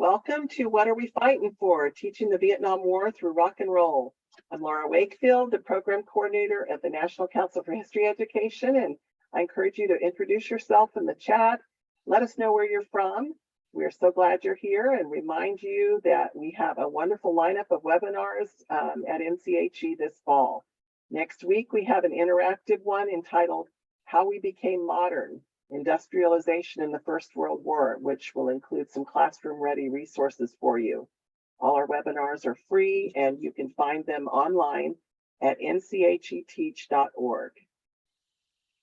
Welcome to What Are We Fighting For? Teaching the Vietnam War through rock and roll. I'm Laura Wakefield, the program coordinator at the National Council for History Education, and I encourage you to introduce yourself in the chat. Let us know where you're from. We're so glad you're here, and remind you that we have a wonderful lineup of webinars at NCHE this fall. Next week, we have an interactive one entitled How We Became Modern: Industrialization in the First World War, which will include some classroom-ready resources for you. All our webinars are free, and you can find them online at ncheteach.org.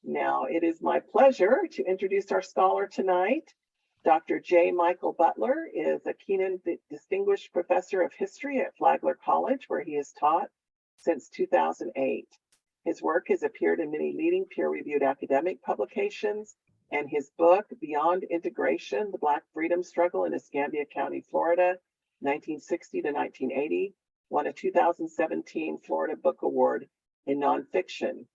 Now, it is my pleasure to introduce our scholar tonight. Dr. J. Michael Butler is a Kenan Distinguished Professor of History at Flagler College, where he has taught since 2008. His work has appeared in many leading peer-reviewed academic publications, and his book, Beyond Integration, The Black Freedom Struggle in Escambia County, Florida, 1960 to 1980, won a 2017 Florida Book Award in nonfiction.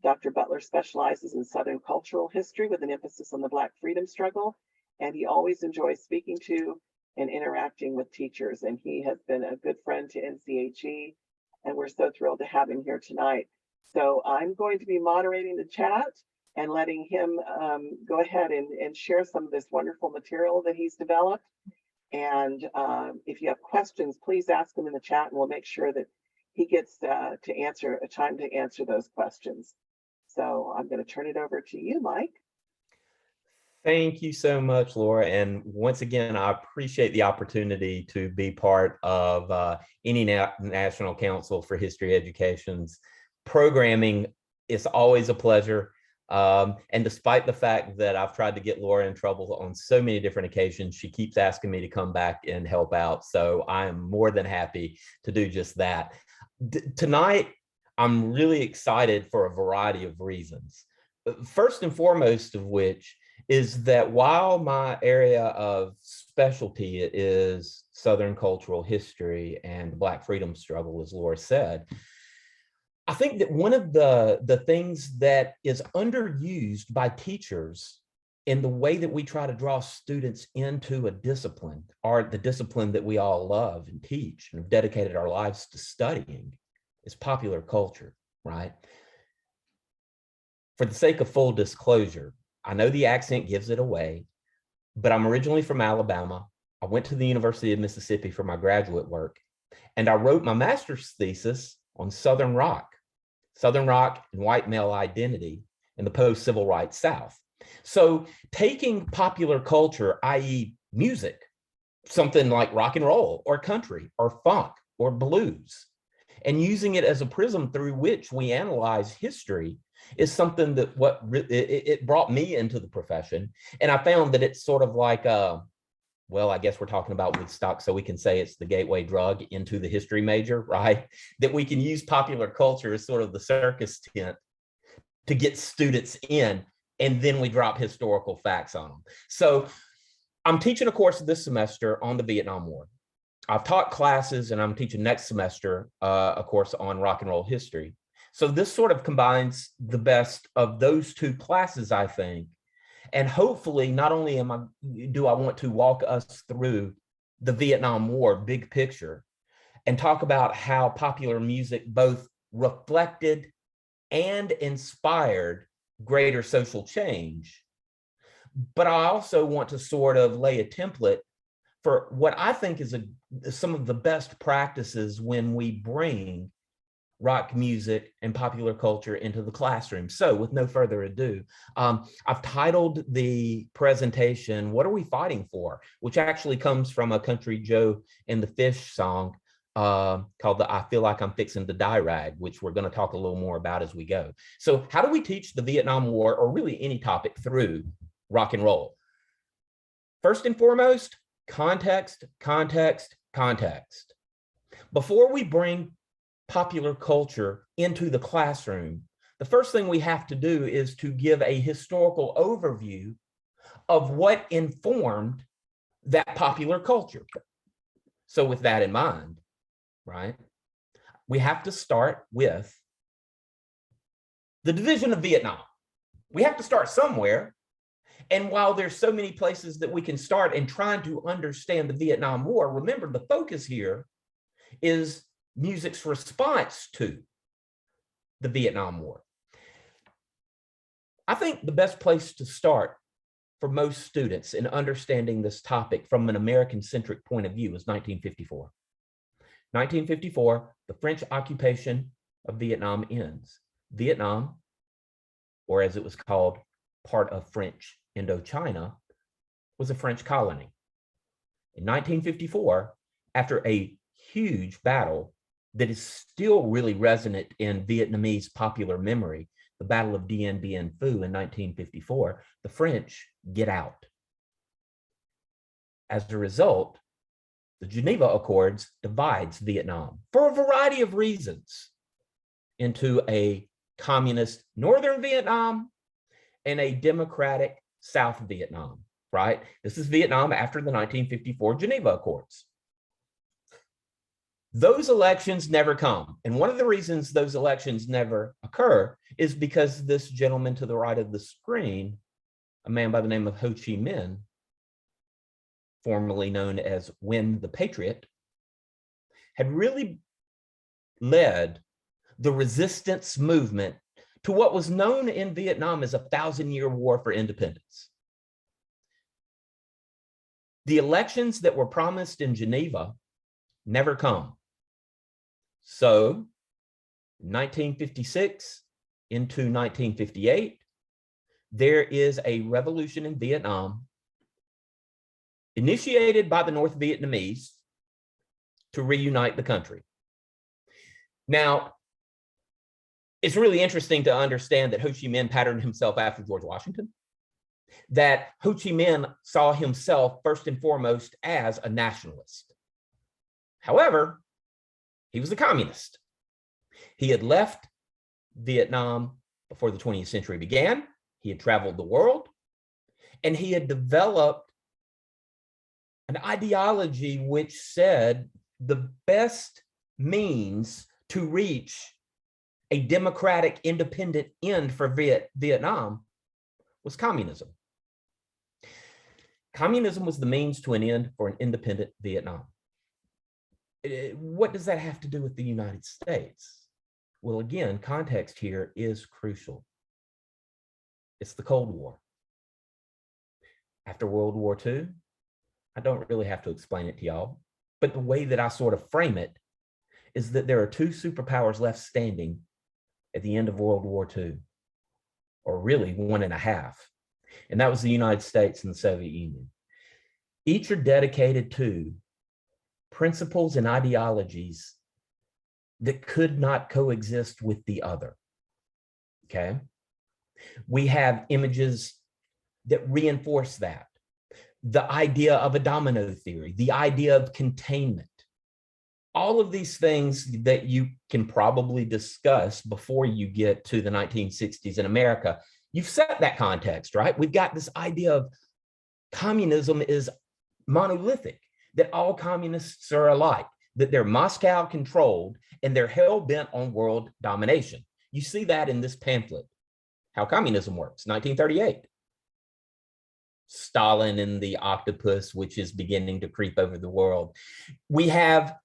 Dr. Butler specializes in Southern cultural history with an emphasis on the Black freedom struggle, and he always enjoys speaking to and interacting with teachers, and he has been a good friend to NCHE, and we're so thrilled to have him here tonight. So I'm going to be moderating the chat and letting him go ahead and share some of this wonderful material that he's developed. And if you have questions, please ask them in the chat, and we'll make sure that he gets to answer a time to answer those questions. So I'm going to turn it over to you, Mike. Thank you so much, Laura. And once again, I appreciate the opportunity to be part of any National Council for History Education's programming. It's always a pleasure. And despite the fact that I've tried to get Laura in trouble on so many different occasions, she keeps asking me to come back and help out. So I am more than happy to do just that. Tonight, I'm really excited for a variety of reasons. First and foremost of which is that while my area of specialty is Southern cultural history and the Black freedom struggle, as Laura said, I think that one of the things that is underused by teachers in the way that we try to draw students into a discipline, or the discipline that we all love and teach and have dedicated our lives to studying, is popular culture, right? For the sake of full disclosure, I know the accent gives it away, but I'm originally from Alabama. I went to the University of Mississippi for my graduate work, and I wrote my master's thesis on Southern rock and white male identity in the post-civil rights South. So taking popular culture, i.e. music, something like rock and roll or country or funk or blues, and using it as a prism through which we analyze history is something that it brought me into the profession. And I found that it's sort of like, well, I guess we're talking about Woodstock, so we can say it's the gateway drug into the history major, right? That we can use popular culture as sort of the circus tent to get students in, and then we drop historical facts on them. So I'm teaching a course this semester on the Vietnam War. I've taught classes, and I'm teaching next semester a course on rock and roll history. So this sort of combines the best of those two classes, I think. And hopefully, not only do I want to walk us through the Vietnam War big picture and talk about how popular music both reflected and inspired greater social change, but I also want to sort of lay a template for what I think is some of the best practices when we bring rock music and popular culture into the classroom. So with no further ado, I've titled the presentation, What Are We Fighting For? Which actually comes from a Country Joe and the Fish song called the I Feel Like I'm Fixing to Die rag, which we're gonna talk a little more about as we go. So how do we teach the Vietnam War, or really any topic, through rock and roll? First and foremost, context, context, context. Before we bring popular culture into the classroom, the first thing we have to do is to give a historical overview of what informed that popular culture. So with that in mind, right, we have to start with the division of Vietnam. We have to start somewhere. And while there's so many places that we can start in trying to understand the Vietnam War, remember the focus here is music's response to the Vietnam War. I think the best place to start for most students in understanding this topic from an American-centric point of view is 1954. 1954, the French occupation of Vietnam ends. Vietnam, or as it was called, part of French Indochina, was a French colony. In 1954, after a huge battle that is still really resonant in Vietnamese popular memory, the Battle of Dien Bien Phu in 1954, the French get out. As a result, the Geneva Accords divides Vietnam for a variety of reasons into a communist Northern Vietnam and a democratic South Vietnam, right? This is Vietnam after the 1954 Geneva Accords. Those elections never come. And one of the reasons those elections never occur is because this gentleman to the right of the screen, a man by the name of Ho Chi Minh, formerly known as Win the Patriot, had really led the resistance movement to what was known in Vietnam as a 1,000-year war for independence. The elections that were promised in Geneva never come. So 1956 into 1958, there is a revolution in Vietnam initiated by the North Vietnamese to reunite the country. Now, it's really interesting to understand that Ho Chi Minh patterned himself after George Washington, that Ho Chi Minh saw himself first and foremost as a nationalist. However, he was a communist. He had left Vietnam before the 20th century began. He had traveled the world, and he had developed an ideology which said the best means to reach a democratic, independent end for Vietnam was communism. Communism was the means to an end for an independent Vietnam. What does that have to do with the United States? Well, again, context here is crucial. It's the Cold War. After World War II, I don't really have to explain it to y'all, but the way that I sort of frame it is that there are two superpowers left standing at the end of World War II, or really one and a half, and that was the United States and the Soviet Union. Each are dedicated to principles and ideologies that could not coexist with the other, okay? We have images that reinforce that. The idea of a domino theory, the idea of containment, all of these things that you can probably discuss before you get to the 1960s in America. You've set that context, right? We've got this idea of communism is monolithic, that all communists are alike, that they're Moscow controlled and they're hell bent on world domination. You see that in this pamphlet, How Communism Works, 1938. Stalin and the octopus, which is beginning to creep over the world. We have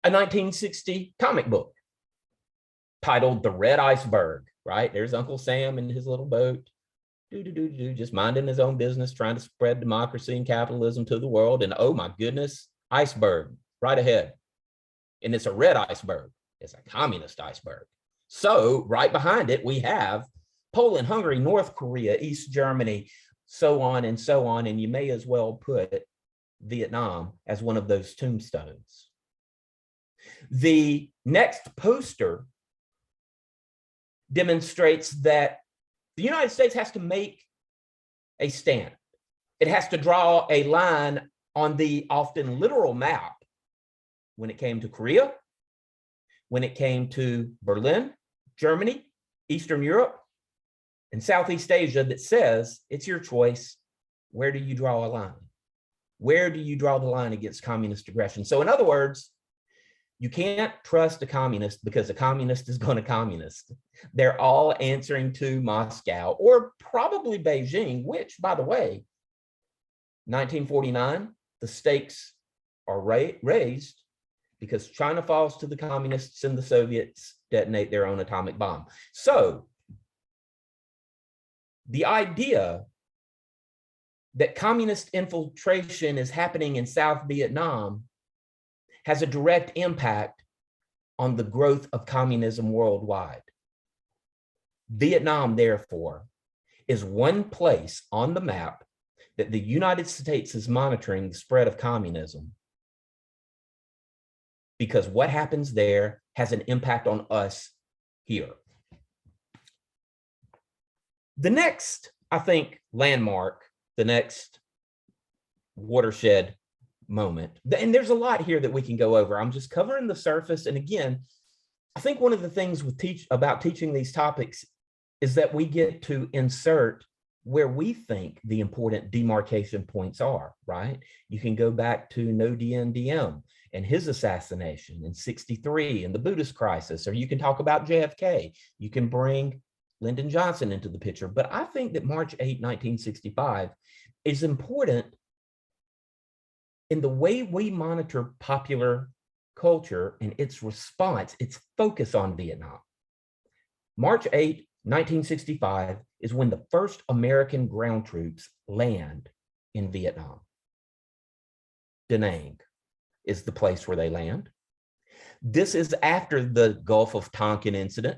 a 1960 comic book titled The Red Iceberg, right? There's Uncle Sam in his little boat, just minding his own business, trying to spread democracy and capitalism to the world. And oh my goodness, iceberg right ahead. And it's a red iceberg. It's a communist iceberg. So right behind it, we have Poland, Hungary, North Korea, East Germany, so on and so on. And you may as well put Vietnam as one of those tombstones. The next poster demonstrates that the United States has to make a stand. It has to draw a line on the often literal map when it came to Korea, when it came to Berlin, Germany, Eastern Europe, and Southeast Asia that says it's your choice. Where do you draw a line? Where do you draw the line against communist aggression? So in other words, You can't trust a communist because a communist is going to communist. They're all answering to Moscow or probably Beijing, which, by the way, 1949, the stakes are raised because China falls to the communists and the Soviets detonate their own atomic bomb. So the idea that communist infiltration is happening in South Vietnam has a direct impact on the growth of communism worldwide. Vietnam, therefore, is one place on the map that the United States is monitoring the spread of communism, because what happens there has an impact on us here. The next, I think, landmark, the next watershed moment, and there's a lot here that we can go over. I'm just covering the surface. And again, I think one of the things with about teaching these topics is that we get to insert where we think the important demarcation points are, right? You can go back to No Dien Diem and his assassination in '63 and the Buddhist crisis, or you can talk about JFK. You can bring Lyndon Johnson into the picture. But I think that March 8, 1965 is important in the way we monitor popular culture and its response, its focus on Vietnam. March 8, 1965 is when the first American ground troops land in Vietnam. Da Nang is the place where they land. This is after the Gulf of Tonkin incident,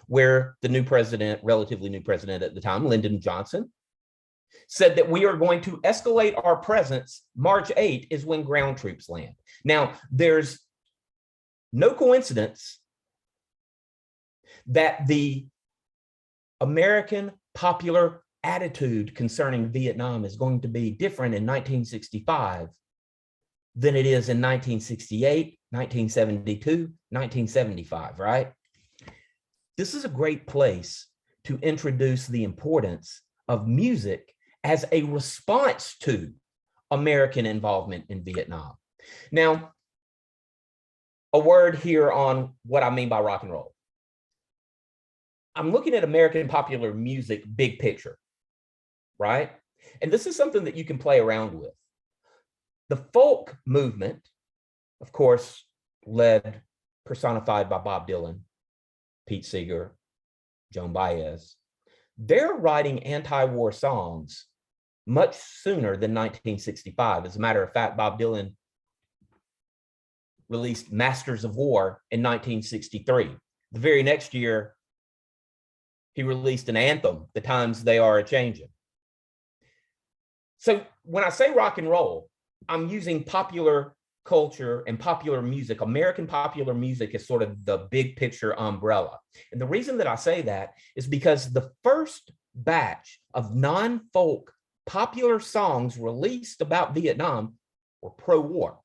where the new president, relatively new president at the time, Lyndon Johnson, said that we are going to escalate our presence. March 8 is when ground troops land. Now, there's no coincidence that the American popular attitude concerning Vietnam is going to be different in 1965 than it is in 1968, 1972, 1975, right? This is a great place to introduce the importance of music as a response to American involvement in Vietnam. Now, a word here on what I mean by rock and roll. I'm looking at American popular music, big picture, right? And this is something that you can play around with. The folk movement, of course, personified by Bob Dylan, Pete Seeger, Joan Baez, they're writing anti-war songs much sooner than 1965. As a matter of fact, Bob Dylan released Masters of War in 1963. The very next year, he released an anthem, The Times They Are A-Changin'. So when I say rock and roll, I'm using popular culture and popular music. American popular music is sort of the big picture umbrella. And the reason that I say that is because the first batch of non-folk popular songs released about Vietnam were pro-war.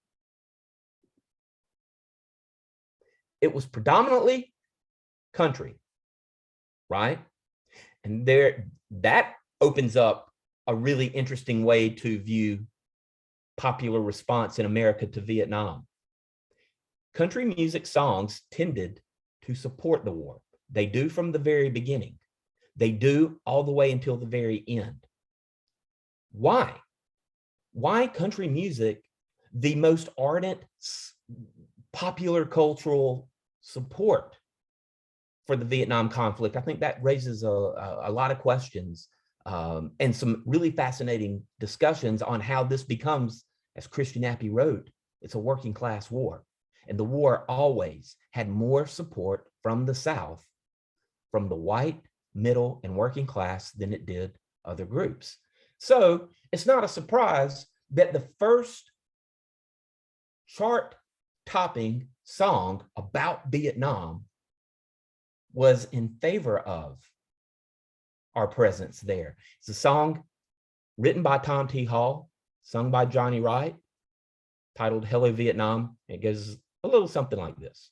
It was predominantly country, right? And that opens up a really interesting way to view popular response in America to Vietnam. Country music songs tended to support the war. They do from the very beginning. They do all the way until the very end. Why? Why country music, the most ardent popular cultural support for the Vietnam conflict? I think that raises a lot of questions and some really fascinating discussions on how this becomes, as Christian Appy wrote, it's a working class war. And the war always had more support from the South, from the white, middle, and working class than it did other groups. So it's not a surprise that the first chart-topping song about Vietnam was in favor of our presence there. It's a song written by Tom T. Hall, sung by Johnny Wright, titled Hello Vietnam. It goes a little something like this.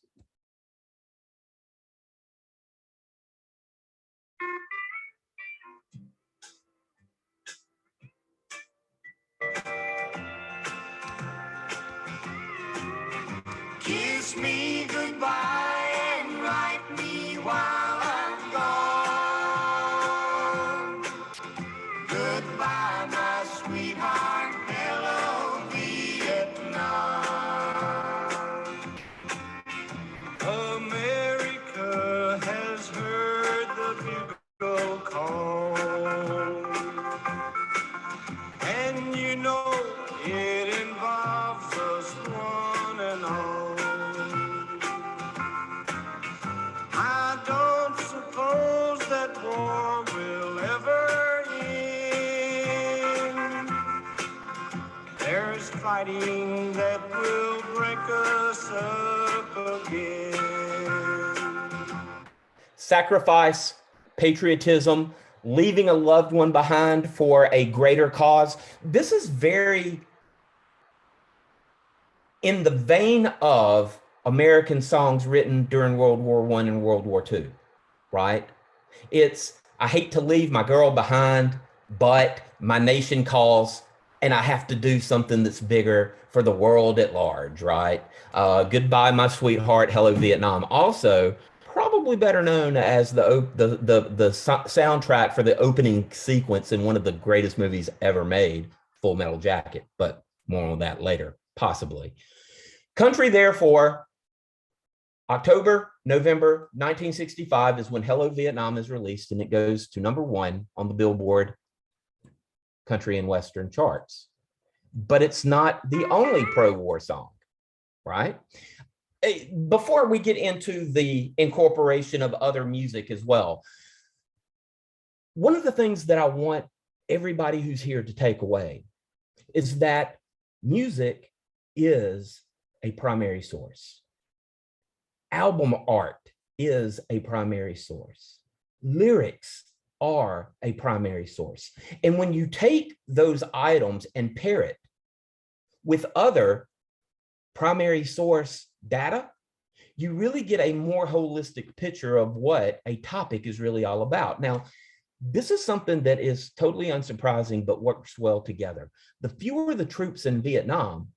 Keep America has heard the bugle call, and you know it involves us one and all. I don't suppose that war will ever end. There's fighting that will break us up again. Sacrifice, patriotism, leaving a loved one behind for a greater cause. This is very in the vein of American songs written during World War I and World War II, right? It's, I hate to leave my girl behind, but my nation calls and I have to do something that's bigger for the world at large, right? Goodbye, my sweetheart, hello, Vietnam. Also, probably better known as the soundtrack for the opening sequence in one of the greatest movies ever made, Full Metal Jacket, but more on that later, possibly. Country, therefore, October, November 1965 is when Hello Vietnam is released, and it goes to #1 on the Billboard Country and Western charts. But it's not the only pro-war song, right? Before we get into the incorporation of other music as well, one of the things that I want everybody who's here to take away is that music is a primary source. Album art is a primary source. Lyrics are a primary source. And when you take those items and pair it with other primary source data, you really get a more holistic picture of what a topic is really all about. Now, this is something that is totally unsurprising, but works well together. The fewer the troops in Vietnam,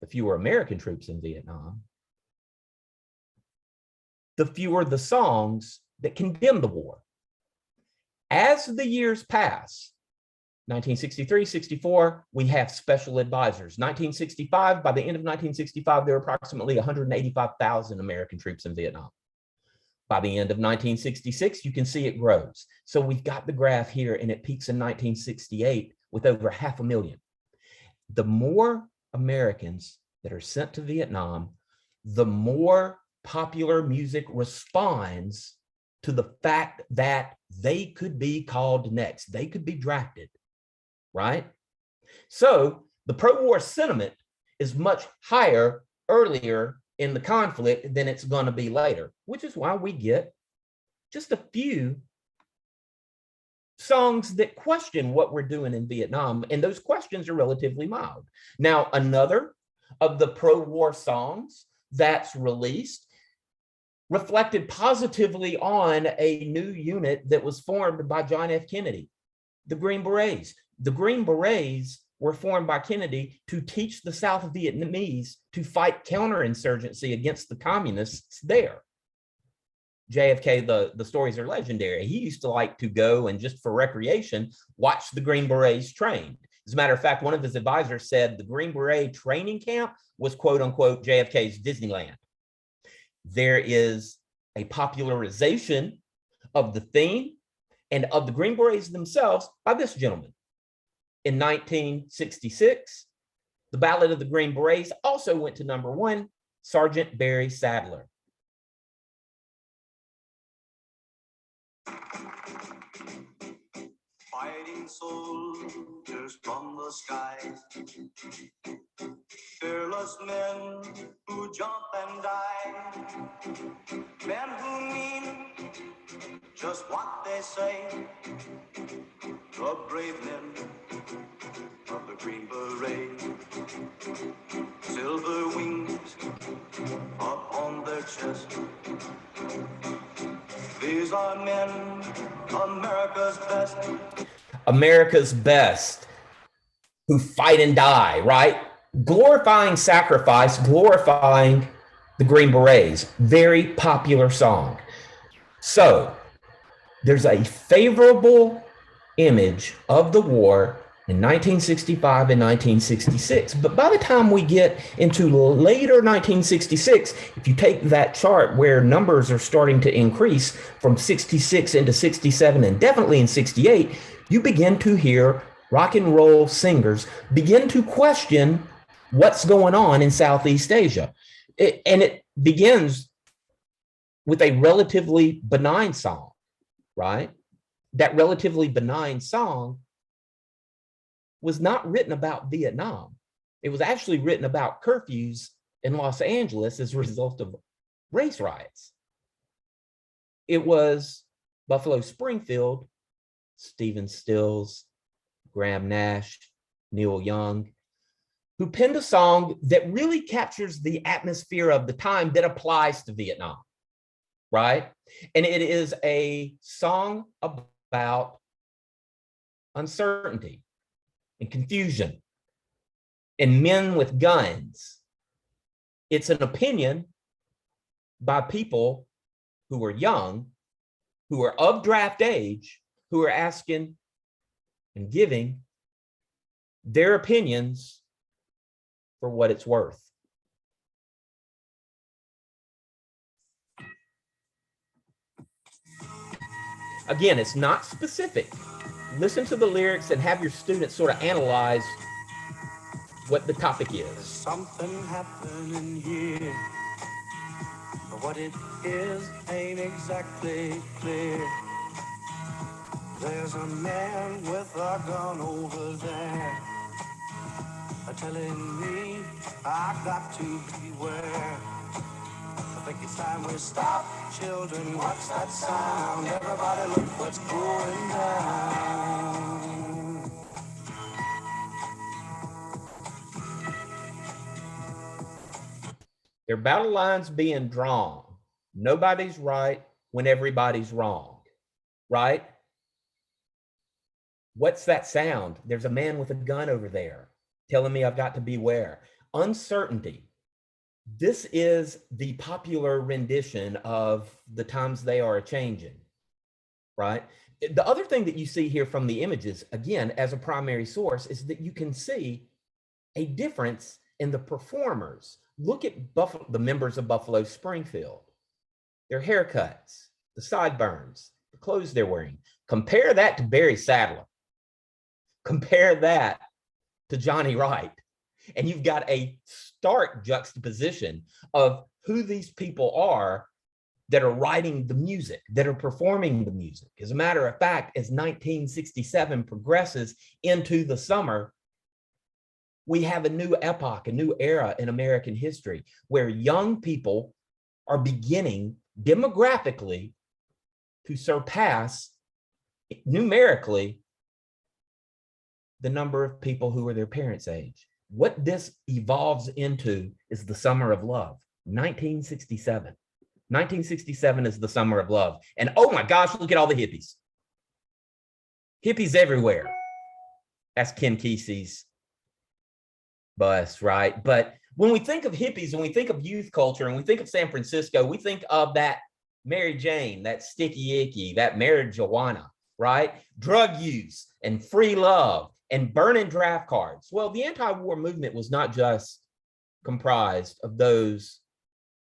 the fewer American troops in Vietnam, the fewer the songs that condemn the war. As the years pass, 1963, 64, we have special advisors. 1965, by the end of 1965, there were approximately 185,000 American troops in Vietnam. By the end of 1966, you can see it grows. So we've got the graph here, and it peaks in 1968 with over 500,000. The more Americans that are sent to Vietnam, the more popular music responds to the fact that they could be called next. They could be drafted, right? So the pro-war sentiment is much higher earlier in the conflict than it's going to be later, which is why we get just a few songs that question what we're doing in Vietnam, and those questions are relatively mild. Now, another of the pro-war songs that's released reflected positively on a new unit that was formed by John F. Kennedy, the Green Berets. The Green Berets were formed by Kennedy to teach the South Vietnamese to fight counterinsurgency against the communists there. JFK, the stories are legendary. He used to like to go and just for recreation, watch the Green Berets train. As a matter of fact, one of his advisors said the Green Beret training camp was quote unquote JFK's Disneyland. There is a popularization of the theme and of the Green Berets themselves by this gentleman. In 1966, the Ballad of the Green Berets also went to #1, Sergeant Barry Sadler. Fighting soldiers from the skies, fearless men who jump and die, men who mean just what they say, the brave men of the Green Beret, silver wings up on their chest. These are men, America's best. America's best, who fight and die, right? Glorifying sacrifice, glorifying the Green Berets. Very popular song. So there's a favorable image of the war in 1965 and 1966. But by the time we get into later 1966, if you take that chart where numbers are starting to increase from 66 into 67 and definitely in 68, you begin to hear rock and roll singers begin to question what's going on in Southeast Asia. And it begins with a relatively benign song, right? That relatively benign song was not written about Vietnam. It was actually written about curfews in Los Angeles as a result of race riots. It was Buffalo Springfield, Stephen Stills, Graham Nash, Neil Young, who penned a song that really captures the atmosphere of the time that applies to Vietnam, right? And it is a song about uncertainty and confusion and men with guns. It's an opinion by people who are young, who are of draft age, who are asking and giving their opinions for what it's worth. Again, it's not specific. Listen to the lyrics and have your students sort of analyze what the topic is. There's something happening here, but what it is ain't exactly clear. There's a man with a gun over there, telling me I got to beware. I think it's time we stop, children, watch that sound. Everybody look what's going down. There are battle lines being drawn. Nobody's right when everybody's wrong, right? What's that sound? There's a man with a gun over there telling me I've got to beware. Uncertainty. This is the popular rendition of the times they are changing, right? The other thing that you see here from the images, again, as a primary source, is that you can see a difference in the performers. Look at the members of Buffalo Springfield, their haircuts, the sideburns, the clothes they're wearing. Compare that to Barry Sadler. Compare that to Johnny Wright. And you've got a stark juxtaposition of who these people are that are writing the music, that are performing the music. As a matter of fact, as 1967 progresses into the summer, we have a new epoch, a new era in American history where young people are beginning demographically to surpass numerically the number of people who are their parents' age. What this evolves into is the summer of love, 1967. 1967 is the summer of love. And oh my gosh, look at all the hippies. Hippies everywhere. That's Ken Kesey's bus, right? But when we think of hippies, when we think of youth culture, and we think of San Francisco, we think of that Mary Jane, that sticky icky, that marijuana, right? Drug use and free love and burning draft cards. Well, the anti-war movement was not just comprised of those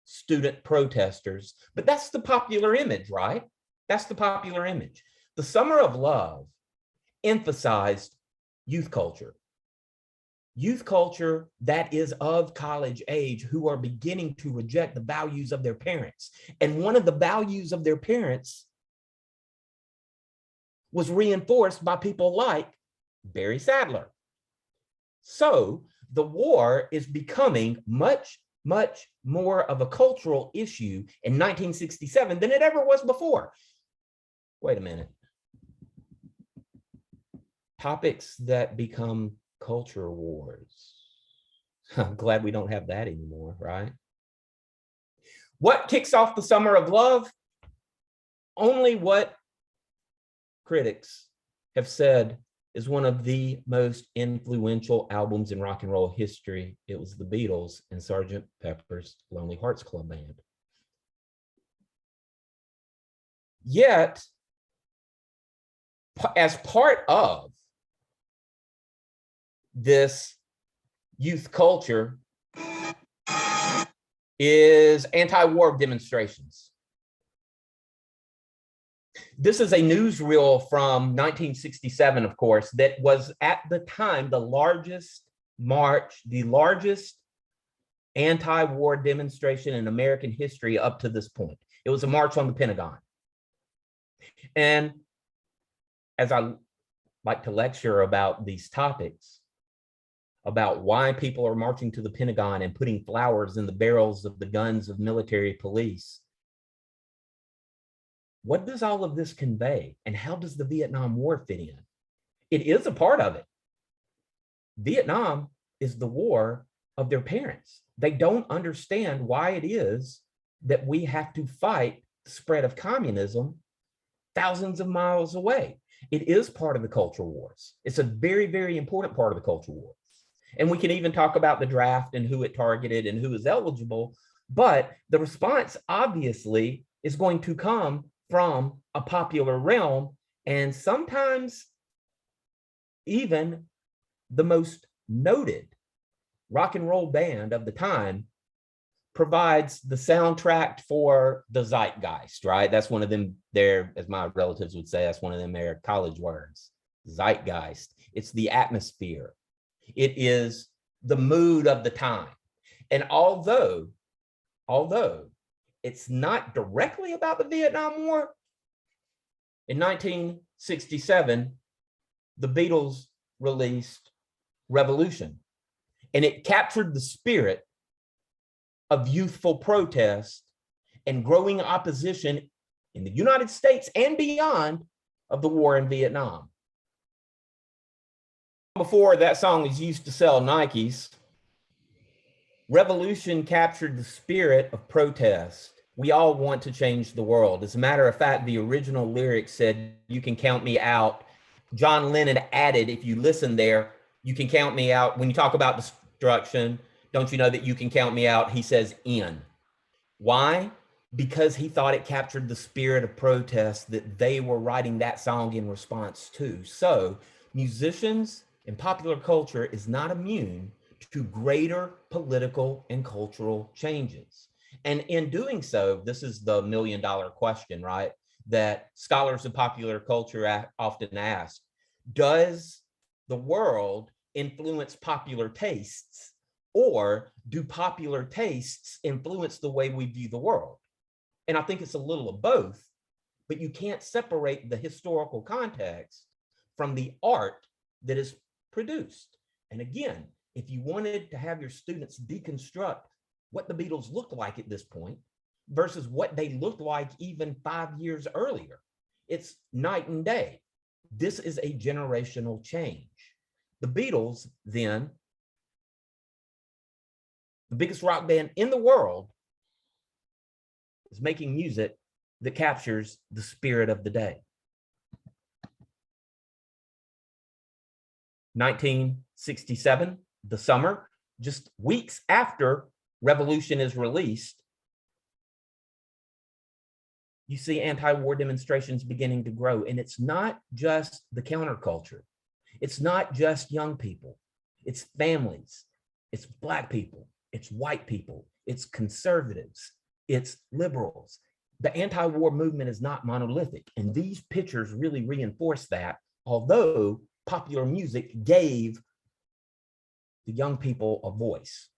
student protesters, but that's the popular image, right? That's the popular image. The Summer of Love emphasized youth culture. Youth culture that is of college age, who are beginning to reject the values of their parents. And one of the values of their parents was reinforced by people like Barry Sadler. So the war is becoming much, much more of a cultural issue in 1967 than it ever was before. Wait a minute. Topics that become culture wars. I'm glad we don't have that anymore, right? What kicks off the Summer of Love? Only what critics have said is one of the most influential albums in rock and roll history. It was the Beatles and Sgt. Pepper's Lonely Hearts Club Band. Yet, as part of this youth culture is anti-war demonstrations. This is a newsreel from 1967, of course, that was at the time the largest march, the largest anti-war demonstration in American history up to this point. It was a march on the Pentagon. And as I like to lecture about these topics, about why people are marching to the Pentagon and putting flowers in the barrels of the guns of military police, what does all of this convey? And how does the Vietnam War fit in? It is a part of it. Vietnam is the war of their parents. They don't understand why it is that we have to fight the spread of communism thousands of miles away. It is part of the culture wars. It's a very, very important part of the culture wars. And we can even talk about the draft and who it targeted and who is eligible, but the response obviously is going to come from a popular realm, and sometimes even the most noted rock and roll band of the time provides the soundtrack for the zeitgeist, right? That's one of them there, as my relatives would say, that's one of them their college words, zeitgeist. It's the atmosphere. It is the mood of the time. And although it's not directly about the Vietnam War, in 1967, the Beatles released Revolution, and it captured the spirit of youthful protest and growing opposition in the United States and beyond of the war in Vietnam. Before that song was used to sell Nikes, Revolution captured the spirit of protest. We all want to change the world. As a matter of fact, the original lyrics said, "You can count me out." John Lennon added, if you listen there, "You can count me out." When you talk about destruction, don't you know that you can count me out? He says in. Why? Because he thought it captured the spirit of protest that they were writing that song in response to. So musicians and popular culture is not immune to greater political and cultural changes. And in doing so, this is the million-dollar question, right? That scholars of popular culture often ask: does the world influence popular tastes, or do popular tastes influence the way we view the world? And I think it's a little of both, but you can't separate the historical context from the art that is produced. And again, if you wanted to have your students deconstruct what the Beatles looked like at this point versus what they looked like even 5 years earlier, it's night and day. This is a generational change. The Beatles, then, the biggest rock band in the world, is making music that captures the spirit of the day. 1967, the summer, just weeks after Revolution is released, you see anti-war demonstrations beginning to grow. And it's not just the counterculture. It's not just young people. It's families. It's Black people. It's white people. It's conservatives. It's liberals. The anti-war movement is not monolithic. And these pictures really reinforce that, although popular music gave the young people a voice.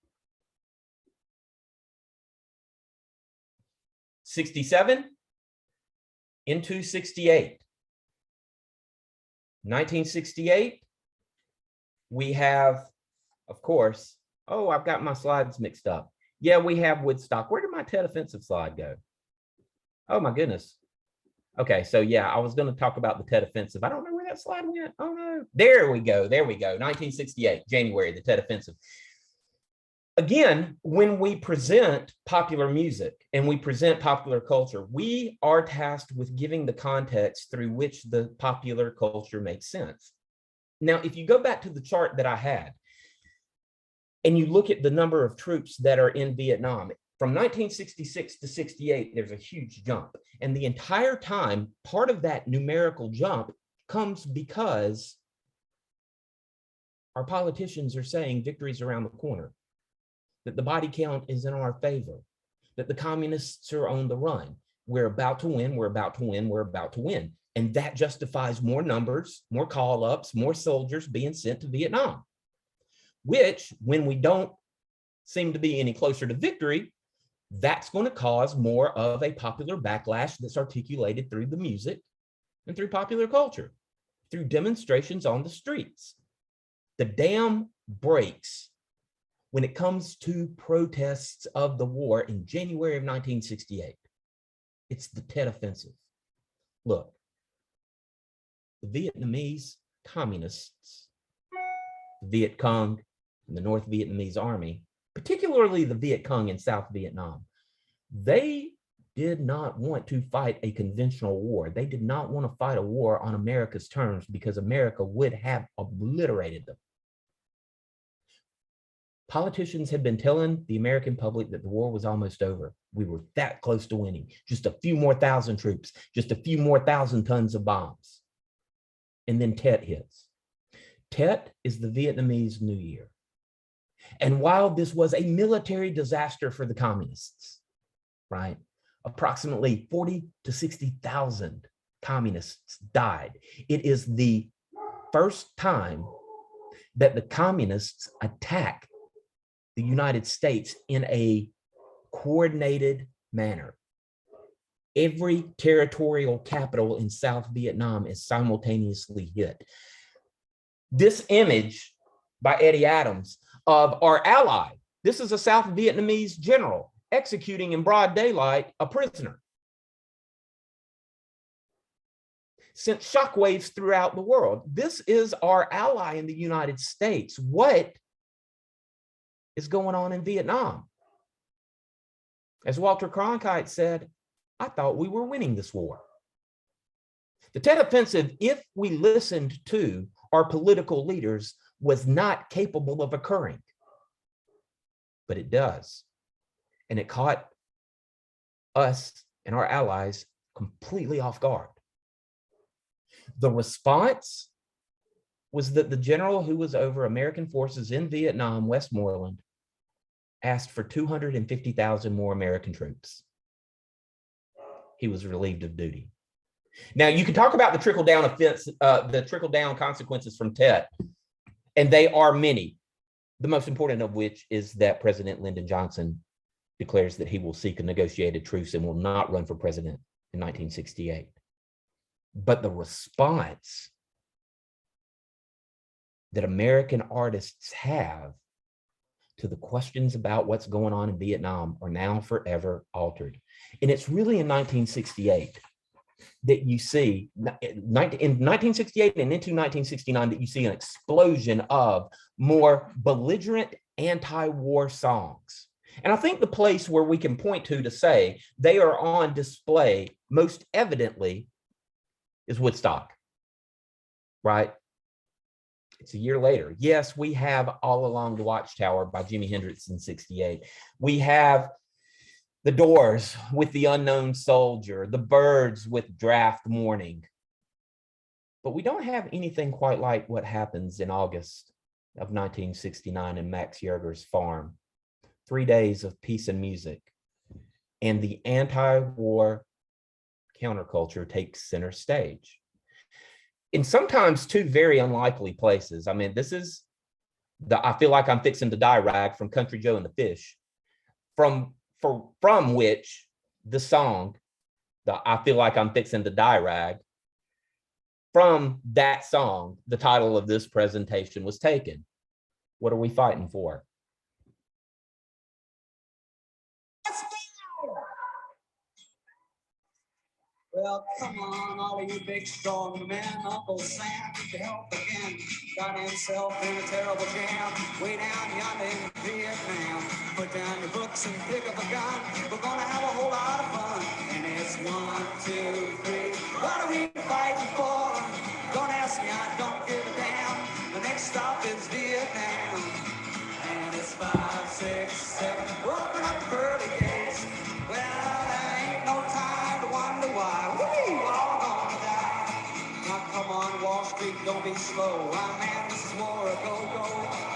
67 into 68. 1968, we have, of course, oh, I've got my slides mixed up. Yeah, we have Woodstock. Where did my Tet Offensive slide go? Oh my goodness. Okay, so yeah, I was going to talk about the Tet Offensive. I don't know where that slide went. Oh no, there we go. There we go. 1968, January, the Tet Offensive. Again, when we present popular music and we present popular culture, we are tasked with giving the context through which the popular culture makes sense. Now, if you go back to the chart that I had, and you look at the number of troops that are in Vietnam, from 1966 to 68, there's a huge jump. And the entire time, part of that numerical jump comes because our politicians are saying victory's around the corner, that the body count is in our favor, that the communists are on the run. We're about to win, we're about to win, we're about to win. And that justifies more numbers, more call-ups, more soldiers being sent to Vietnam, which, when we don't seem to be any closer to victory, that's going to cause more of a popular backlash that's articulated through the music and through popular culture, through demonstrations on the streets. The dam breaks when it comes to protests of the war in January of 1968. It's the Tet Offensive. Look, the Vietnamese communists, the Viet Cong and the North Vietnamese Army, particularly the Viet Cong in South Vietnam, they did not want to fight a conventional war. They did not want to fight a war on America's terms because America would have obliterated them. Politicians had been telling the American public that the war was almost over. We were that close to winning. Just a few more thousand troops, just a few more thousand tons of bombs. And then Tet hits. Tet is the Vietnamese New Year. And while this was a military disaster for the communists, right? Approximately 40 to 60,000 communists died. It is the first time that the communists attack the United States in a coordinated manner. Every territorial capital in South Vietnam is simultaneously hit. This image by Eddie Adams of our ally, this is a South Vietnamese general executing in broad daylight a prisoner, sent shockwaves throughout the world. This is our ally in the United States. What is going on in Vietnam? As Walter Cronkite said, I thought we were winning this war. The Tet Offensive, if we listened to our political leaders, was not capable of occurring, but it does. And it caught us and our allies completely off guard. The response was that the general who was over American forces in Vietnam, Westmoreland, asked for 250,000 more American troops. He was relieved of duty. Now, you can talk about the trickle-down offense, the trickle-down consequences from Tet, and they are many. The most important of which is that President Lyndon Johnson declares that he will seek a negotiated truce and will not run for president in 1968. But the response that American artists have to the questions about what's going on in Vietnam are now forever altered. And it's really in 1968 that you see, in 1968 and into 1969, that you see an explosion of more belligerent anti-war songs. And I think the place where we can point to say they are on display most evidently is Woodstock, right? It's a year later. Yes, we have All Along the Watchtower by Jimi Hendrix in 68. We have The Doors with The Unknown Soldier, The Byrds with Draft Morning. But we don't have anything quite like what happens in August of 1969 in Max Yerger's farm. 3 days of peace and music. And the anti-war counterculture takes center stage. In sometimes two very unlikely places. I mean, this is the I Feel Like I'm Fixing to Die rag from Country Joe and the Fish, from which the song, the I Feel Like I'm Fixing to Die rag, from that song, the title of this presentation was taken. What are we fighting for? Well, come on, all of you big strong men. Uncle Sam needs your help again. Got himself in a terrible jam. Way down yonder in Vietnam. Put down your books and pick up a gun. We're gonna have a whole lot of fun. And it's 1, 2, 3. What are we fighting for? Don't ask me, I don't give a damn. The next stop is Vietnam. And it's 5, 6, 7. Open up the pearly gates. Well, there ain't no time to wonder why. We're all gonna die. Now come on, Wall Street, don't be slow. My man, this is war a go-go.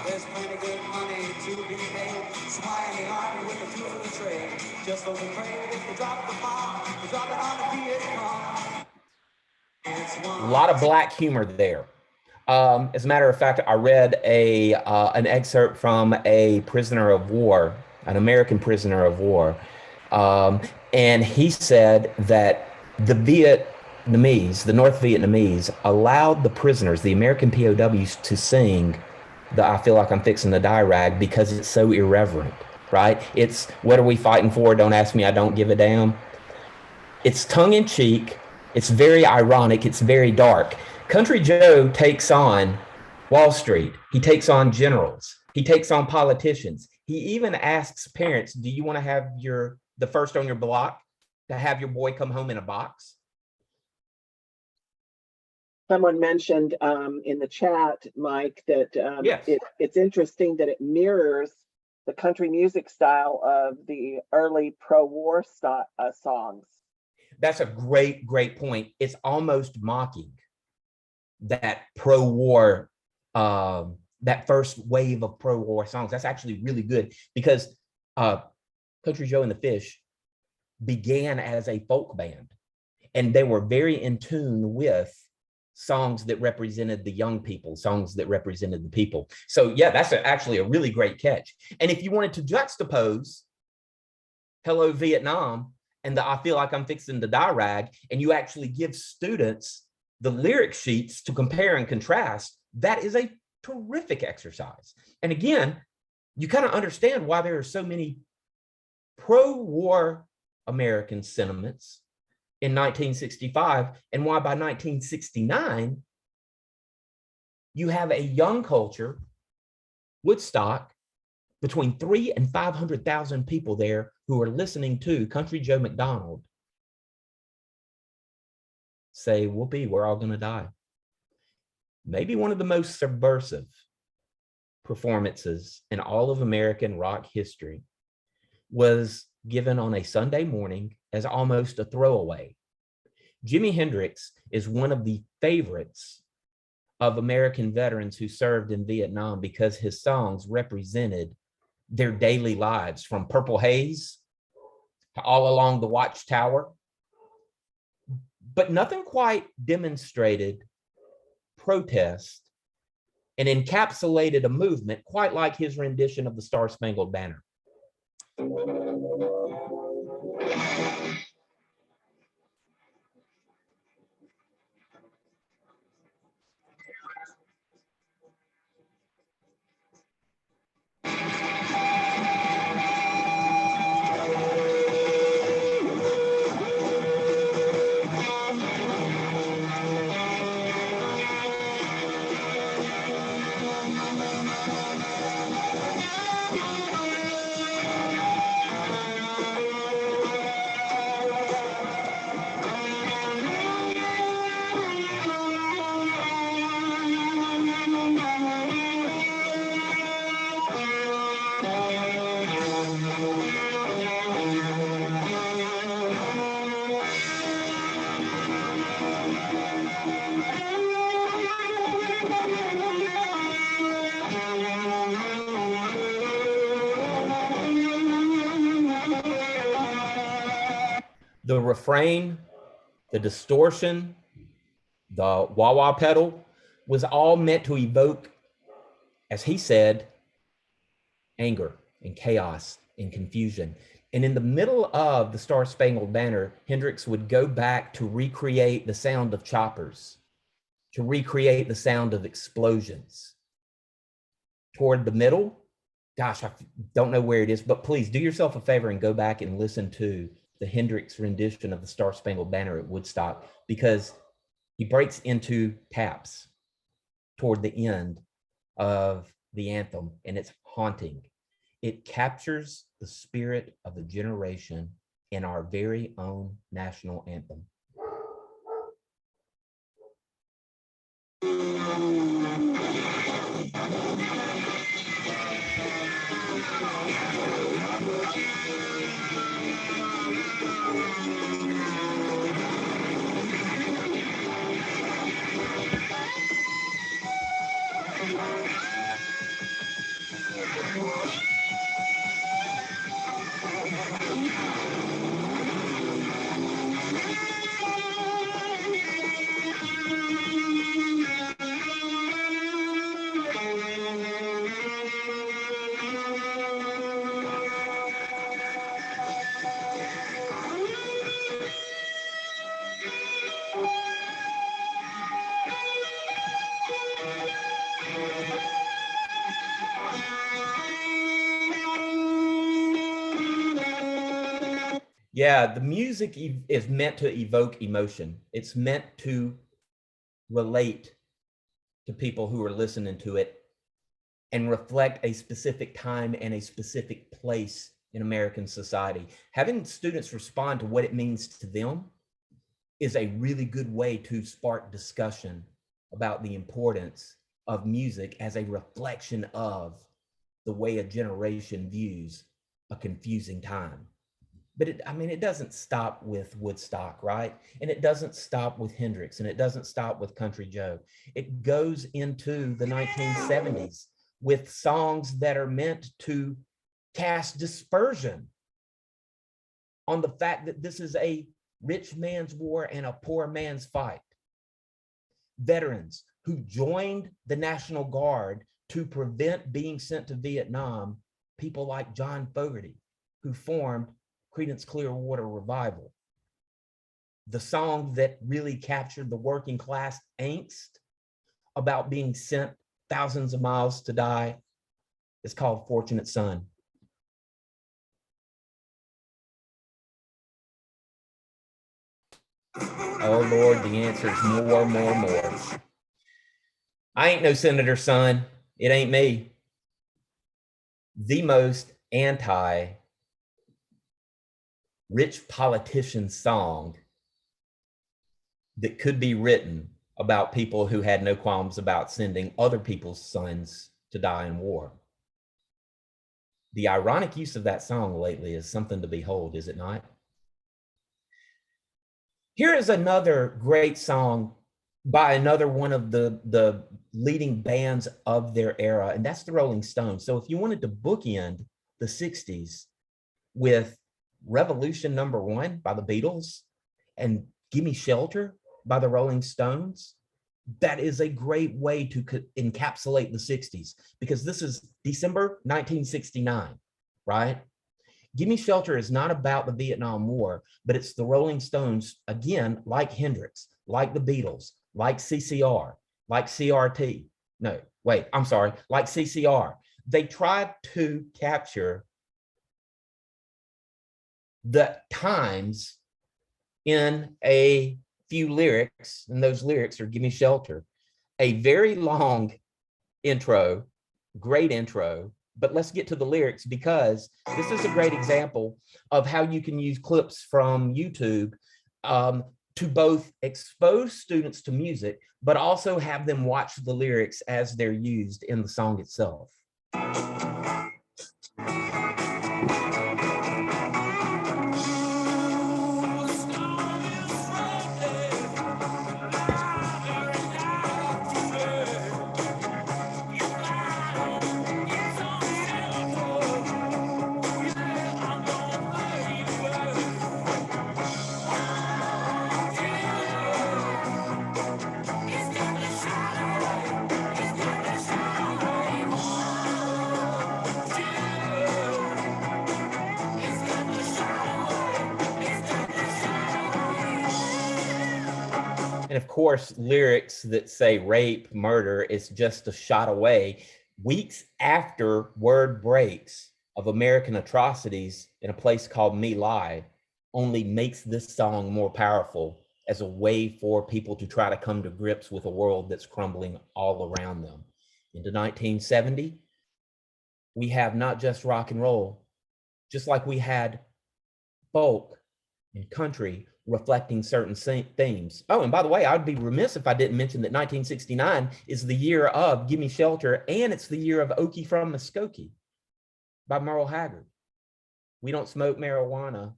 There's plenty good money to be made. Supplying the army with the tools of the trade. Just hope and pray that if they drop the bomb, they drop it on the Vietcong. A lot of black humor there. As a matter of fact, I read an excerpt from a prisoner of war, an American prisoner of war, and he said that the Vietnamese, the North Vietnamese, allowed the prisoners, the American POWs, to sing the "I Feel Like I'm Fixing to Die" rag because it's so irreverent, right? It's "What are we fighting for? Don't ask me, I don't give a damn." It's tongue in cheek. It's very ironic. It's very dark. Country Joe takes on Wall Street. He takes on generals. He takes on politicians. He even asks parents, do you want to have the first on your block to have your boy come home in a box? Someone mentioned in the chat, Mike, that Yes. it's interesting that it mirrors the country music style of the early pro-war songs. That's a great, great point. It's almost mocking that pro-war, that first wave of pro-war songs. That's actually really good because Country Joe and the Fish began as a folk band, and they were very in tune with songs that represented the young people, songs that represented the people. So yeah, that's actually a really great catch. And if you wanted to juxtapose Hello Vietnam and the I Feel Like I'm Fixing to Die rag, and you actually give students the lyric sheets to compare and contrast, that is a terrific exercise. And again, you kind of understand why there are so many pro-war American sentiments in 1965, and why by 1969, you have a young culture, Woodstock, between 300,000 and 500,000 people there who are listening to Country Joe McDonald say, whoopee, we're all gonna die. Maybe one of the most subversive performances in all of American rock history was given on a Sunday morning as almost a throwaway. Jimi Hendrix is one of the favorites of American veterans who served in Vietnam because his songs represented their daily lives, from Purple Haze to All Along the Watchtower. But nothing quite demonstrated protest and encapsulated a movement quite like his rendition of the Star-Spangled Banner. The refrain, the distortion, the wah-wah pedal was all meant to evoke, as he said, anger and chaos and confusion. And in the middle of the Star-Spangled Banner, Hendrix would go back to recreate the sound of choppers, to recreate the sound of explosions. Toward the middle, gosh, I don't know where it is, but please do yourself a favor and go back and listen to the Hendrix rendition of the Star-Spangled Banner at Woodstock, because he breaks into taps toward the end of the anthem, and it's haunting. It captures the spirit of a generation in our very own national anthem. Yeah, the music is meant to evoke emotion. It's meant to relate to people who are listening to it and reflect a specific time and a specific place in American society. Having students respond to what it means to them is a really good way to spark discussion about the importance of music as a reflection of the way a generation views a confusing time. But it doesn't stop with Woodstock, right? And it doesn't stop with Hendrix, and it doesn't stop with Country Joe. It goes into the 1970s with songs that are meant to cast dispersion on the fact that this is a rich man's war and a poor man's fight. Veterans who joined the National Guard to prevent being sent to Vietnam, people like John Fogerty, who formed Creedence Clearwater Revival. The song that really captured the working class angst about being sent thousands of miles to die is called Fortunate Son. Oh Lord, the answer is more, more, more. I ain't no senator's son. It ain't me. The most anti-rich politician song that could be written about people who had no qualms about sending other people's sons to die in war. The ironic use of that song lately is something to behold, is it not? Here is another great song by another one of the leading bands of their era, and that's the Rolling Stones. So if you wanted to bookend the 60s with Revolution #1 by the Beatles and Gimme Shelter by the Rolling Stones, that is a great way to encapsulate the 60s, because this is December 1969, right? Gimme Shelter is not about the Vietnam War, but it's the Rolling Stones, again, like Hendrix, like the Beatles, like CCR, like CRT. No, wait, I'm sorry, like CCR. They tried to capture the times in a few lyrics, and those lyrics are Gimme Shelter. A very long intro, great intro, but let's get to the lyrics, because this is a great example of how you can use clips from YouTube to both expose students to music, but also have them watch the lyrics as they're used in the song itself. And of course, lyrics that say rape, murder, is just a shot away. Weeks after word breaks of American atrocities in a place called My Lai only makes this song more powerful as a way for people to try to come to grips with a world that's crumbling all around them. Into 1970, we have not just rock and roll, just like we had folk and country reflecting certain themes. Oh, and by the way, I'd be remiss if I didn't mention that 1969 is the year of Gimme Shelter, and it's the year of Okie from Muskogee by Merle Haggard. We don't smoke marijuana.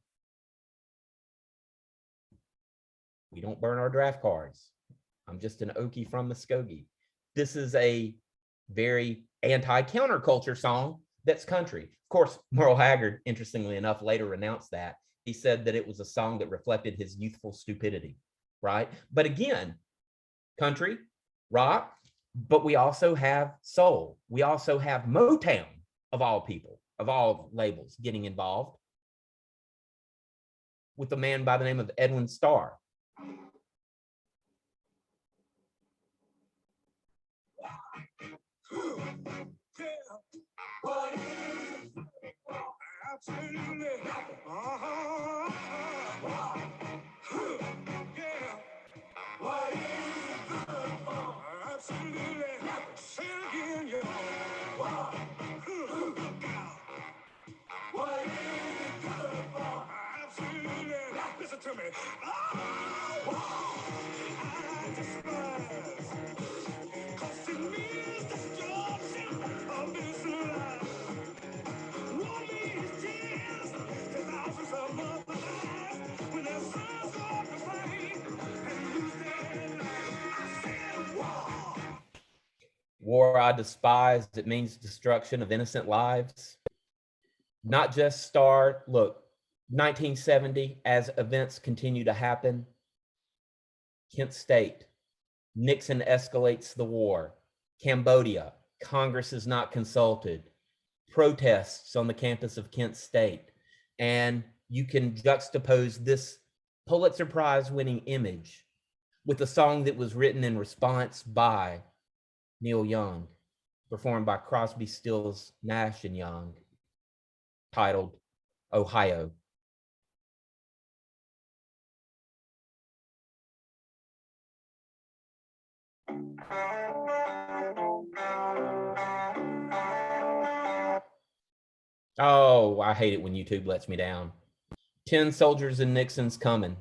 We don't burn our draft cards. I'm just an Okie from Muskogee. This is a very anti-counterculture song that's country. Of course, Merle Haggard, interestingly enough, later renounced that. He said that it was a song that reflected his youthful stupidity, right? But again, country, rock, but we also have soul. We also have Motown, of all people, of all labels, getting involved with a man by the name of Edwin Starr. Yeah. What is good for? Absolutely. Say it again, yeah. What is it good for? Absolutely. Listen to me. I despise. 'Cause it means destruction of this life. War means tears to thousands of mothers' lives when their sons go off to fight and lose their lives. I said war. War I despise, it means destruction of innocent lives. Not just start, look, 1970, as events continue to happen, Kent State, Nixon escalates the war. Cambodia, Congress is not consulted. Protests on the campus of Kent State. And you can juxtapose this Pulitzer Prize winning image with a song that was written in response by Neil Young, performed by Crosby, Stills, Nash and Young, titled Ohio. Oh, I hate it when YouTube lets me down. 10 soldiers and Nixon's coming.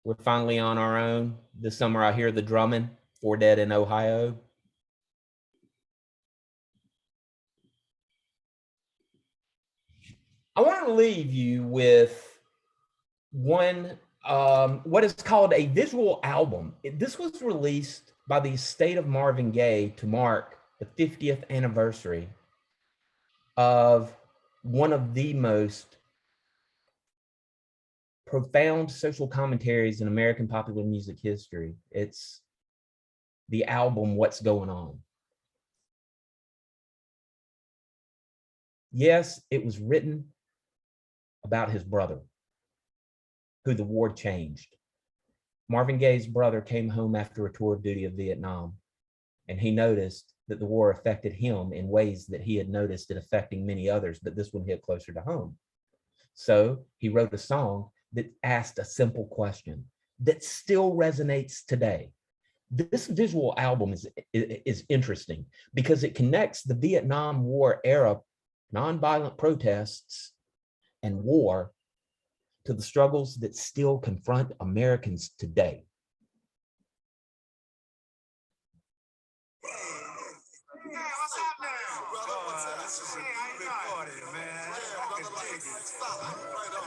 We're finally on our own. This summer I hear the drumming, 4 dead in Ohio. I want to leave you with one, what is called a visual album. This was released by the estate of Marvin Gaye to mark the 50th anniversary of one of the most profound social commentaries in American popular music history. It's the album What's Going On. Yes, it was written about his brother, who the war changed. Marvin Gaye's brother came home after a tour of duty of Vietnam, and he noticed that the war affected him in ways that he had noticed it affecting many others, but this one hit closer to home. So he wrote a song that asked a simple question that still resonates today. This visual album is interesting because it connects the Vietnam War era nonviolent protests and war to the struggles that still confront Americans today. What's happening? Brother, this is a big party, man. I can dig it. Stop. Right on.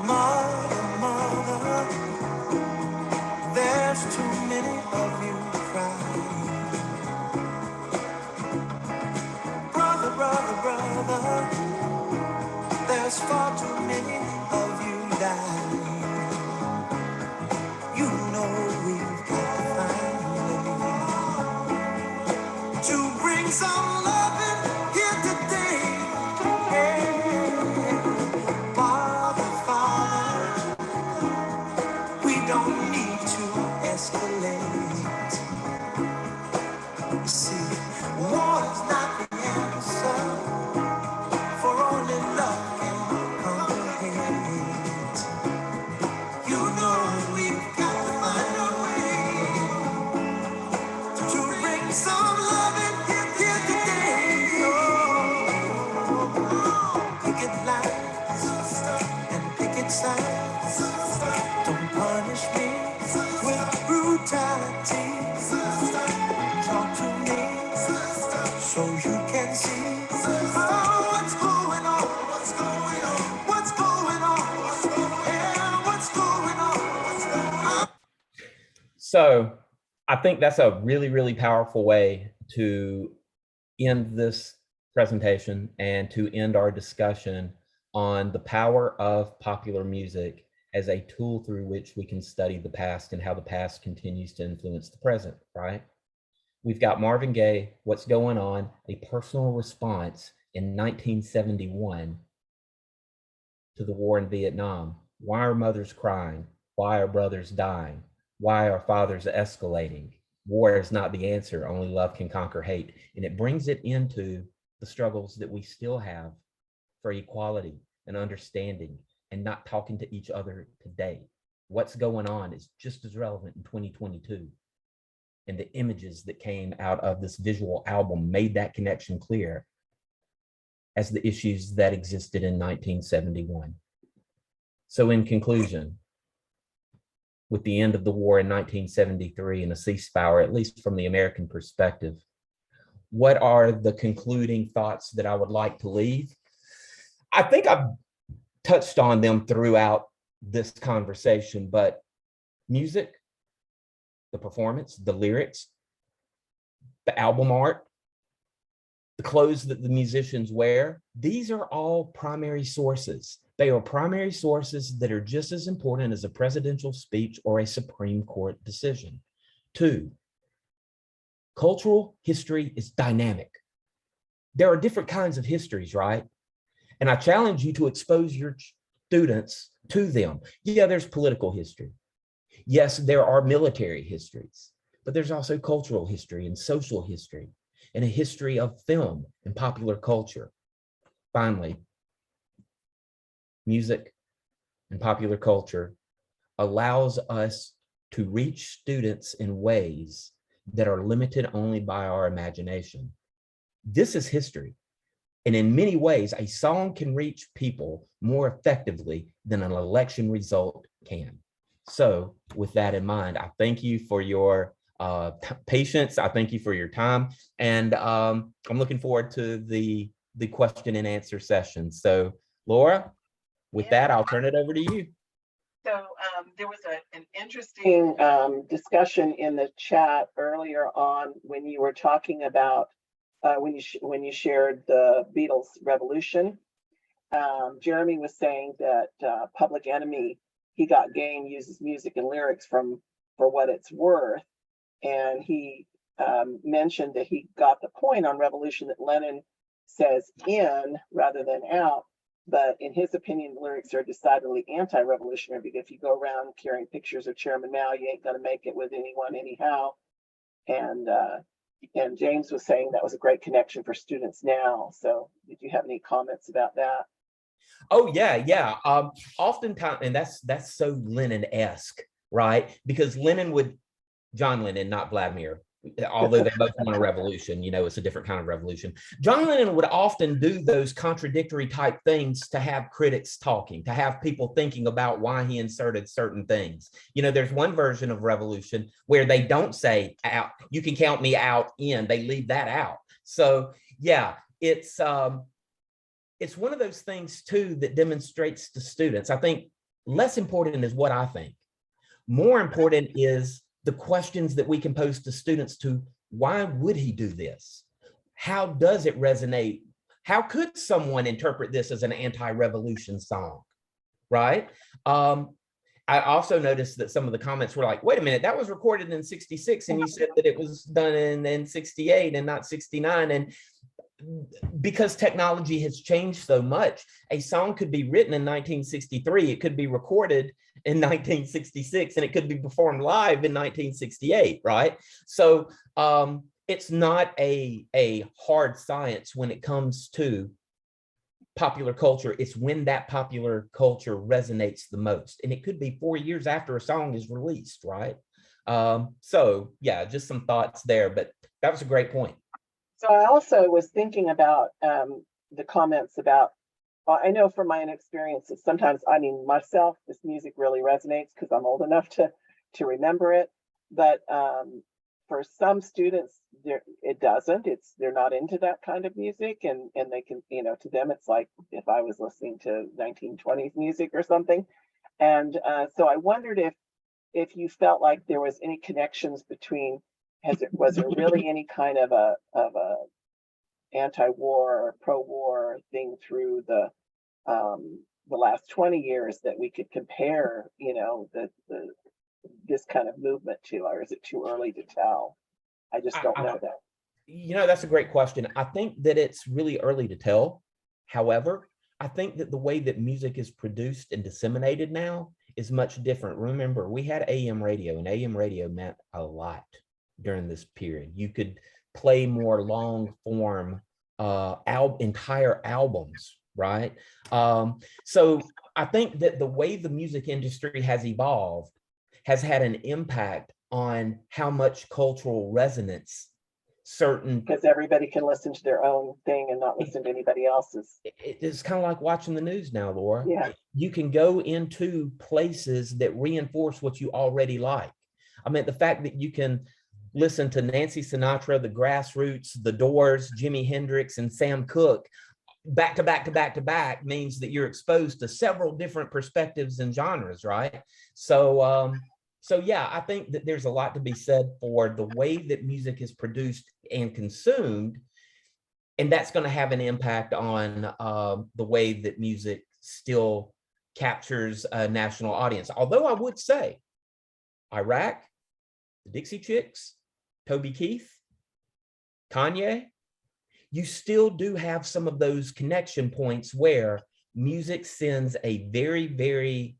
Mother, mother, there's too many of you crying. Brother, brother, brother, there's far too many of you dying. You know we've got to find a way to bring some loving here today. Hey, Father, Father, we don't need to escalate. See, war is not the answer, for only love can conquer hate. You know we've got to find a way to bring some love here today. Oh, picket lines and picket signs. Don't punish me with brutality. Talk to me so you can see what's going on. What's going on? What's going on? Yeah, what's going on? What's going on? So I think that's a really, really powerful way to end this presentation and to end our discussion on the power of popular music as a tool through which we can study the past and how the past continues to influence the present, right? We've got Marvin Gaye, What's Going On, a personal response in 1971 to the war in Vietnam. Why are mothers crying? Why are brothers dying? Why are fathers escalating? War is not the answer. Only love can conquer hate. And it brings it into the struggles that we still have for equality and understanding and not talking to each other today. What's going on is just as relevant in 2022. And the images that came out of this visual album made that connection clear as the issues that existed in 1971. So in conclusion, with the end of the war in 1973 and a ceasefire, at least from the American perspective, what are the concluding thoughts that I would like to leave? I think I've touched on them throughout this conversation, but music, the performance, the lyrics, the album art, the clothes that the musicians wear, these are all primary sources. They are primary sources that are just as important as a presidential speech or a Supreme Court decision. 2, cultural history is dynamic. There are different kinds of histories, right? And I challenge you to expose your students to them. Yeah, there's political history. Yes, there are military histories, but there's also cultural history and social history and a history of film and popular culture. Finally, music and popular culture allows us to reach students in ways that are limited only by our imagination. This is history. And in many ways, a song can reach people more effectively than an election result can. So with that in mind, I thank you for your patience. I thank you for your time. And I'm looking forward to the question and answer session. So Laura, with that, I'll turn it over to you. So there was an interesting discussion in the chat earlier on when you were talking about when you shared the Beatles Revolution. Jeremy was saying that Public Enemy, He Got Game, uses music and lyrics for what it's worth, and he mentioned that he got the point on Revolution that Lennon says in rather than out. But in his opinion, the lyrics are decidedly anti-revolutionary, because if you go around carrying pictures of Chairman Mao, you ain't going to make it with anyone anyhow. And James was saying that was a great connection for students now. So did you have any comments about that? Oh, yeah. Oftentimes, and that's so Lennon-esque, right? Because John Lennon, not Vladimir, although they both want a revolution, it's a different kind of revolution. John Lennon would often do those contradictory type things to have critics talking, to have people thinking about why he inserted certain things. There's one version of Revolution where they don't say out, you can count me out in, they leave that out. So yeah, it's one of those things too that demonstrates to students. I think less important is what I think. More important is the questions that we can pose to students to why would he do this? How does it resonate? How could someone interpret this as an anti-revolution song, right? I also noticed that some of the comments were like, wait a minute, that was recorded in 66 and you said that it was done in 68 and not 69. And because technology has changed so much, a song could be written in 1963, it could be recorded in 1966, and it could be performed live in 1968, right? So it's not a hard science when it comes to popular culture. It's when that popular culture resonates the most, and it could be 4 years after a song is released, right? So yeah, just some thoughts there, but that was a great point. So I also was thinking about the comments about, I know from my own experiences, sometimes, myself, this music really resonates because I'm old enough to remember it. But for some students, it doesn't. They're not into that kind of music, and they can, to them, it's like if I was listening to 1920s music or something. And so I wondered if you felt like there was any connections between, was there really any kind of a anti-war or pro-war thing through the last 20 years that we could compare, this kind of movement to, or is it too early to tell? I just don't know that. That's a great question. I think that it's really early to tell. However, I think that the way that music is produced and disseminated now is much different. Remember, we had AM radio, and AM radio meant a lot during this period. You could play more long form entire albums, right? So I think that the way the music industry has evolved has had an impact on how much cultural resonance certain. Because everybody can listen to their own thing and not listen to anybody else's. It's kind of like watching the news now, Laura. Yeah. You can go into places that reinforce what you already like. I mean, the fact that you can listen to Nancy Sinatra, the Grassroots, the Doors, Jimi Hendrix, and Sam Cooke back to back to back to back means that you're exposed to several different perspectives and genres, right? So yeah, I think that there's a lot to be said for the way that music is produced and consumed, and that's going to have an impact on the way that music still captures a national audience. Although I would say Iraq, the Dixie Chicks, Toby Keith, Kanye, you still do have some of those connection points where music sends a very, very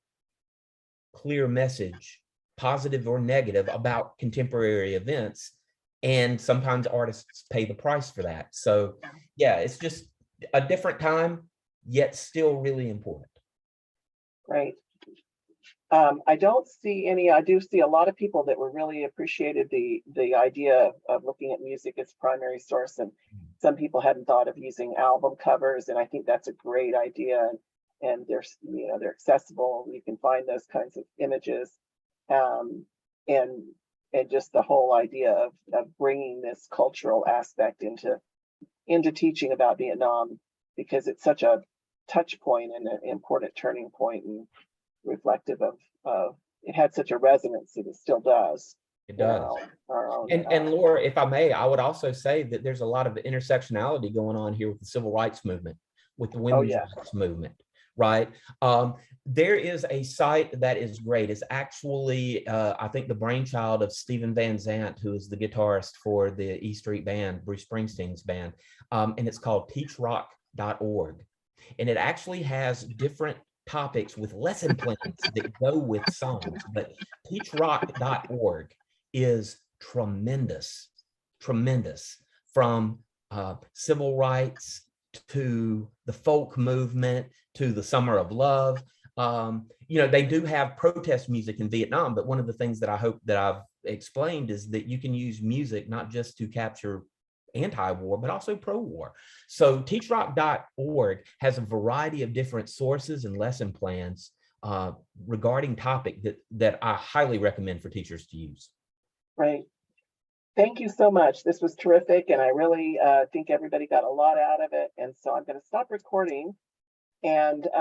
clear message, positive or negative, about contemporary events. And sometimes artists pay the price for that. So yeah, it's just a different time, yet still really important. Right. I don't see any, I do see a lot of people that were really appreciated the idea of looking at music as primary source, and some people hadn't thought of using album covers, and I think that's a great idea. And they're, you know, they're accessible. You can find those kinds of images, and just the whole idea of bringing this cultural aspect into teaching about Vietnam, because it's such a touch point and an important turning point, and reflective of it had such a resonance that it still does. It does. Our own, and Laura, if I may, I would also say that there's a lot of intersectionality going on here with the civil rights movement, with the women's rights movement, right? There is a site that is great. It's actually, I think, the brainchild of Stephen Van Zandt, who is the guitarist for the E Street Band, Bruce Springsteen's band, and it's called teachrock.org. And it actually has different topics with lesson plans that go with songs, but teachrock.org is tremendous, from civil rights to the folk movement to the Summer of Love. You know, they do have protest music in Vietnam, but one of the things that I hope that I've explained is that you can use music not just to capture anti-war, but also pro-war. So teachrock.org has a variety of different sources and lesson plans regarding topic that I highly recommend for teachers to use. Right. Thank you so much. This was terrific, and I really think everybody got a lot out of it. And so I'm going to stop recording, and